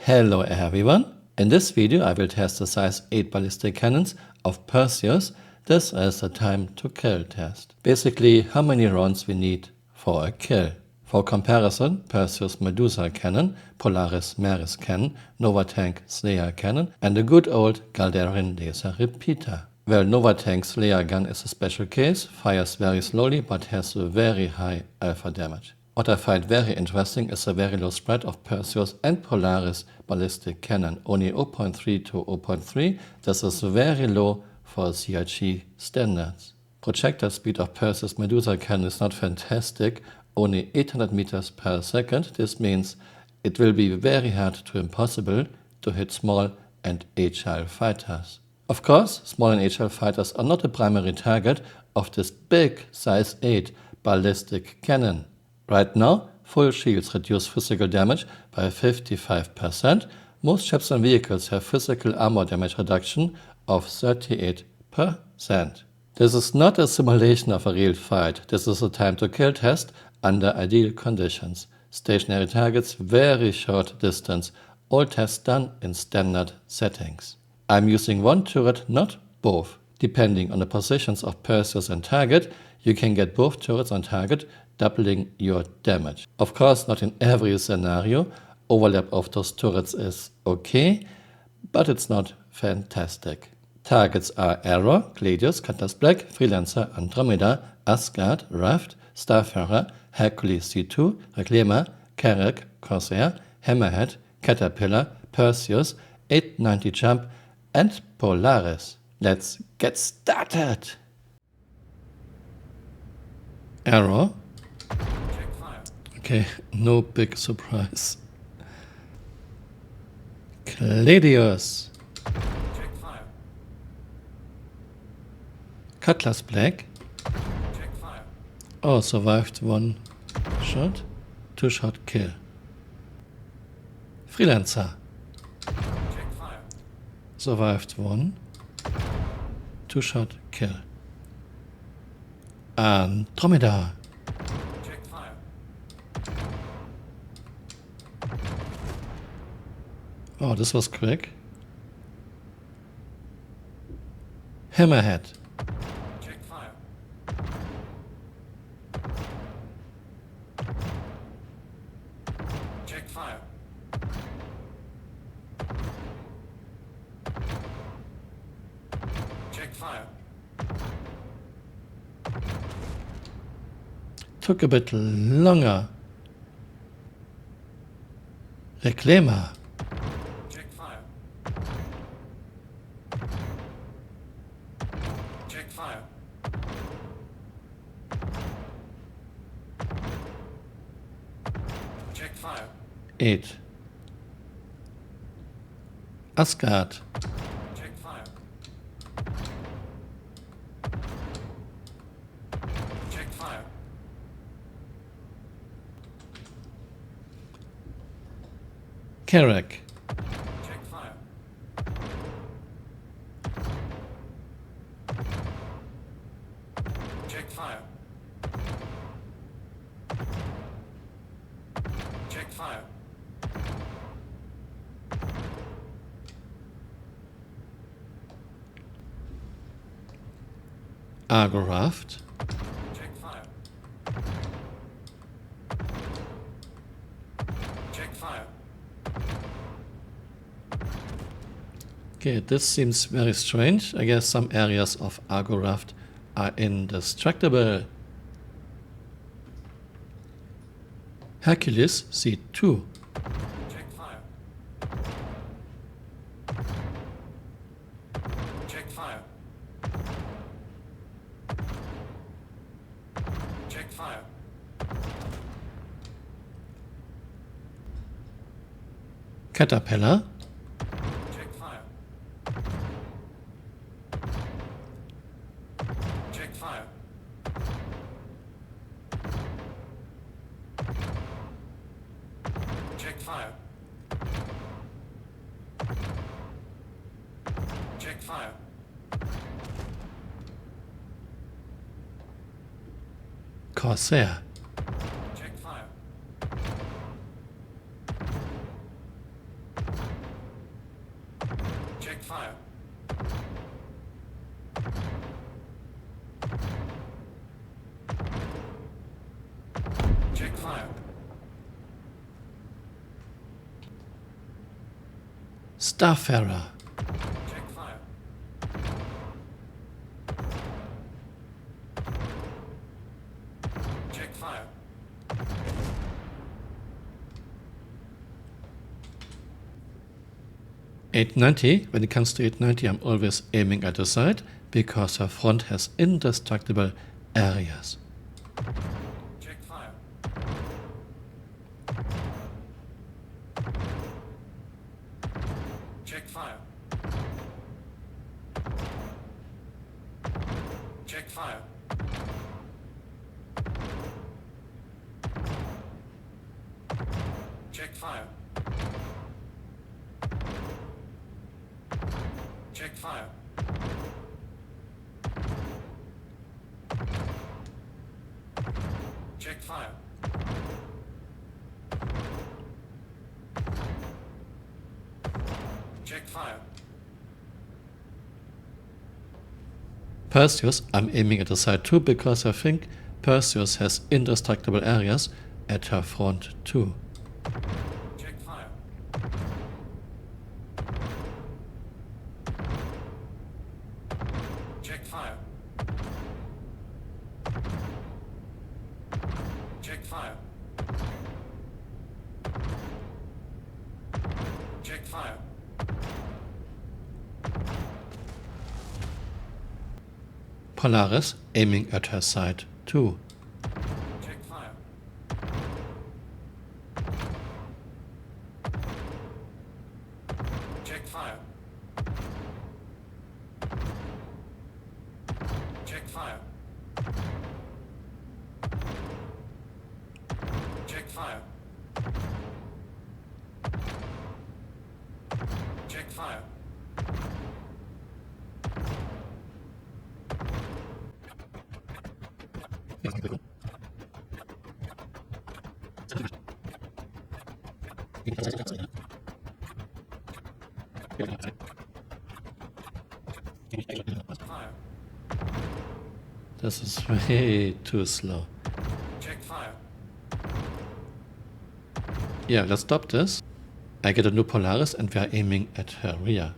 Hello everyone! In this video I will test the size 8 ballistic cannons of Perseus. This is a time to kill test. Basically how many rounds we need for a kill. For comparison, Perseus Medusa cannon, Polaris Maris cannon, Novatank Slayer cannon and the good old Galderin laser repeater. Well, Novatank Slayer gun is a special case, fires very slowly but has a very high alpha damage. What I find very interesting is the very low spread of Perseus and Polaris ballistic cannon, only 0.3 to 0.3. This is very low for CRG standards. Projectile speed of Perseus Medusa cannon is not fantastic, only 800 meters per second. This means it will be very hard to impossible to hit small and agile fighters. Of course, small and agile fighters are not the primary target of this big size 8 ballistic cannon. Right now, full shields reduce physical damage by 55%. Most ships and vehicles have physical armor damage reduction of 38%. This is not a simulation of a real fight. This is a time to kill test under ideal conditions. Stationary targets, very short distance, all tests done in standard settings. I'm using one turret, not both. Depending on the positions of Perseus and target, you can get both turrets on target, doubling your damage. Of course, not in every scenario. Overlap of those turrets is okay, but it's not fantastic. Targets are Arrow, Gladius, Cutlass Black, Freelancer, Andromeda, Asgard, Raft, Starfarer, Hercules C2, Reclaimer, Carrack, Corsair, Hammerhead, Caterpillar, Perseus, 890 Jump and Polaris. Let's get started! Arrow. Okay, no big surprise. Gladius. Cutlass Black. Oh, survived one shot. 2-shot kill. Freelancer. Survived one. 2-shot kill. Andromeda. Oh, this was quick. Hammerhead. Took a bit longer. Reclaimer. Eight. Asgard. Carrack. Argo Raft. Okay, this seems very strange. I guess some areas of Argo Raft are indestructible. Hercules C2. Caterpillar. Corsair. Check fire. Check fire. Starfarer. Check fire. Check fire. 890, when it comes to 890, I'm always aiming at the side because her front has indestructible areas. Check fire. Check fire. Check fire. Check fire. Check fire. Check fire. Check fire. Perseus, I'm aiming at the side too because I think Perseus has indestructible areas at her front too. Check fire. Check fire. Check fire. Check fire. Polaris, aiming at her side too. Check fire. Check fire. Check fire. Check fire. Check fire. Fire. This is way too slow. Check fire. Yeah, let's stop this. I get a new Polaris and we are aiming at her rear.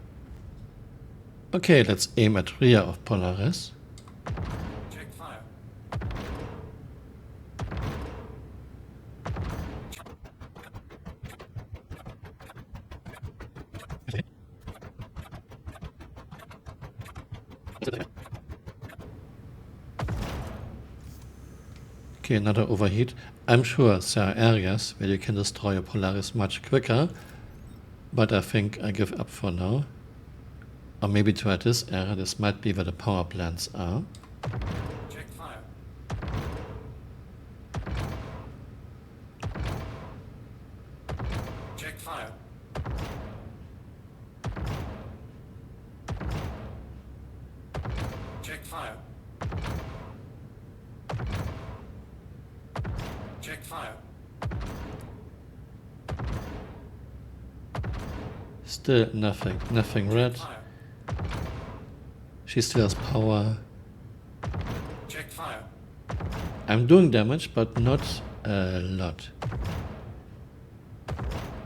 Okay, let's aim at rear of Polaris. Check fire. Okay, another overheat. I'm sure there are areas where you can destroy a Polaris much quicker, but I think I give up for now. Or maybe try this area, this might be where the power plants are. Check fire. Check fire. Check fire. Check fire. Still nothing red. Fire. She still has power. Check fire. I'm doing damage, but not a lot.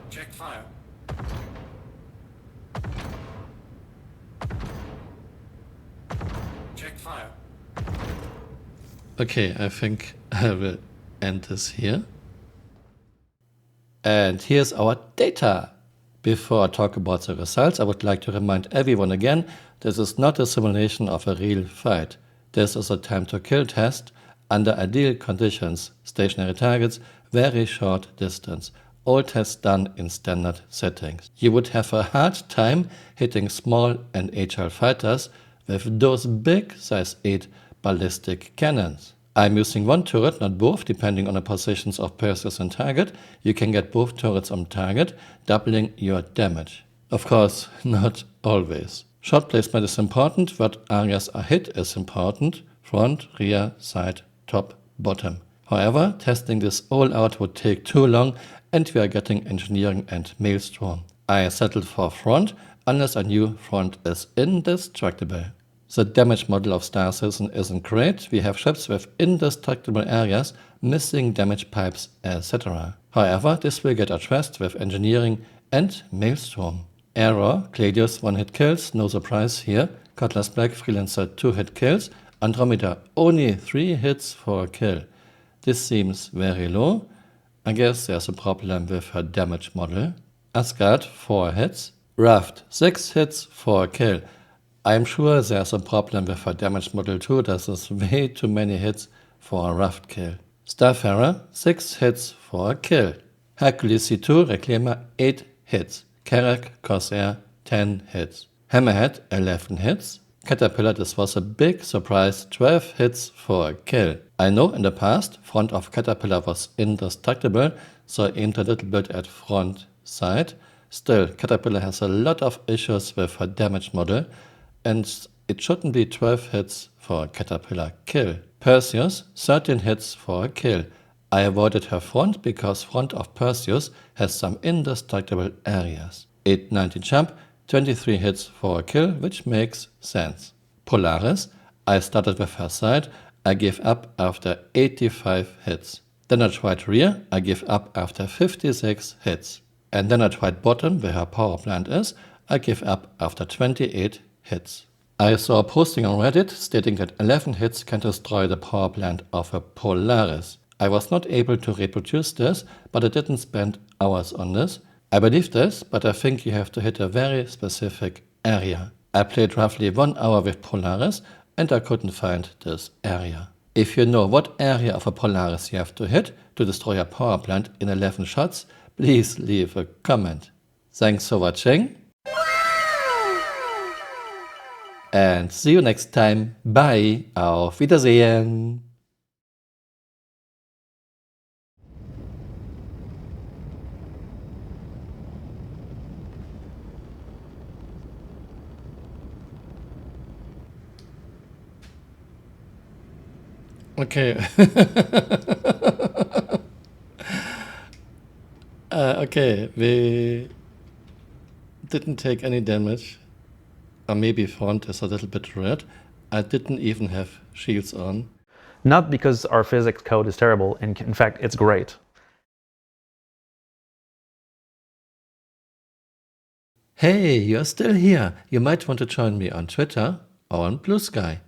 Check fire. Check fire. Okay, I think I will end this here. And here's our data. Before I talk about the results, I would like to remind everyone again, this is not a simulation of a real fight. This is a time to kill test under ideal conditions, stationary targets, very short distance. All tests done in standard settings. You would have a hard time hitting small and agile fighters with those big size 8 ballistic cannons. I'm using one turret, not both, depending on the positions of Perseus and target. You can get both turrets on target, doubling your damage. Of course, not always. Shot placement is important, what areas are hit is important. Front, rear, side, top, bottom. However, testing this all out would take too long and we are getting engineering and maelstrom. I settled for front. unless a new front is indestructible. The damage model of Star Citizen isn't great. We have ships with indestructible areas, missing damage pipes, etc. However, this will get addressed with engineering and Maelstrom. Error, Gladius 1-hit kills, no surprise here. Cutlass Black, Freelancer 2-hit kills. Andromeda only 3 hits for a kill. This seems very low. I guess there's a problem with her damage model. Asgard 4 hits. Raft 6 hits for a kill. I'm sure there's a problem with her damage model too. This is way too many hits for a Raft kill. Starfarer 6 hits for a kill. Hercules C2 Reclaimer 8 hits. Carrack Corsair 10 hits. Hammerhead 11 hits. Caterpillar, this was a big surprise, 12 hits for a kill. I know in the past front of Caterpillar was indestructible, so I aimed a little bit at front side. Still, Caterpillar has a lot of issues with her damage model, and it shouldn't be 12 hits for a Caterpillar kill. Perseus, 13 hits for a kill. I avoided her front because front of Perseus has some indestructible areas. 890 jump, 23 hits for a kill, which makes sense. Polaris, I started with her side, I gave up after 85 hits. Then I tried rear, I gave up after 56 hits. And then I tried bottom, where her power plant is, I gave up after 28 hits. I saw a posting on Reddit stating that 11 hits can destroy the power plant of a Polaris. I was not able to reproduce this, but I didn't spend hours on this. I believe this, but I think you have to hit a very specific area. I played roughly 1 hour with Polaris and I couldn't find this area. If you know what area of a Polaris you have to hit to destroy a power plant in 11 shots, please leave a comment. Thanks for watching. And see you next time. Bye. Auf Wiedersehen. Okay. Okay, we didn't take any damage. Or maybe front is a little bit red. I didn't even have shields on. Not because our physics code is terrible, and in fact, it's great. Hey, you're still here. You might want to join me on Twitter or on Blue Sky.